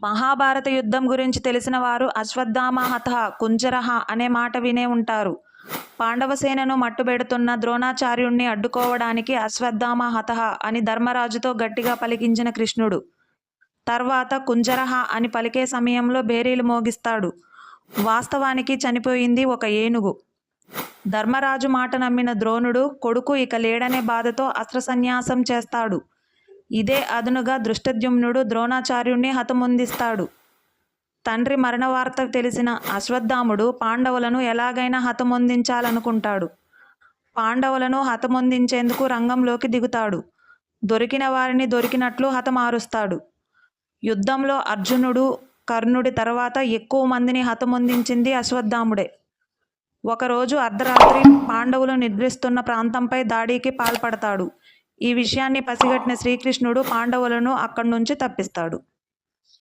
మహాభారత యుద్ధం గురించి తెలిసిన వారు అశ్వత్థామ హతః కుంజరః అనే మాట వినే ఉంటారు. పాండవసేనను మట్టుబెడుతున్న ద్రోణాచార్యుణ్ణి అడ్డుకోవడానికి అశ్వత్థామ హతః అని ధర్మరాజుతో గట్టిగా పలికించిన కృష్ణుడు తర్వాత కుంజరః అని పలికే సమయంలో బేరీలు మోగిస్తాడు. వాస్తవానికి చనిపోయింది ఒక ఏనుగు. ధర్మరాజు మాట నమ్మిన ద్రోణుడు కొడుకు ఇక లేడనే బాధతో అస్త్రసన్యాసం చేస్తాడు. ఇదే అదునుగా దృష్టద్యుమ్నుడు ద్రోణాచార్యుణ్ణి హతమొందిస్తాడు. తండ్రి మరణ వార్త తెలిసిన అశ్వత్థాముడు పాండవులను ఎలాగైనా హతమొందించాలనుకుంటాడు. పాండవులను హతమొందించేందుకు రంగంలోకి దిగుతాడు. దొరికిన వారిని దొరికినట్లు హతమారుస్తాడు. యుద్ధంలో అర్జునుడు, కర్ణుడి తర్వాత ఎక్కువ మందిని హతమొందించింది అశ్వత్థాముడే. ఒకరోజు అర్ధరాత్రి పాండవులు నిద్రిస్తున్న ప్రాంతంపై దాడికి పాల్పడతాడు. ఈ విషయాన్ని పసిగట్టిన శ్రీకృష్ణుడు పాండవులను అక్కడి నుంచి తప్పిస్తాడు.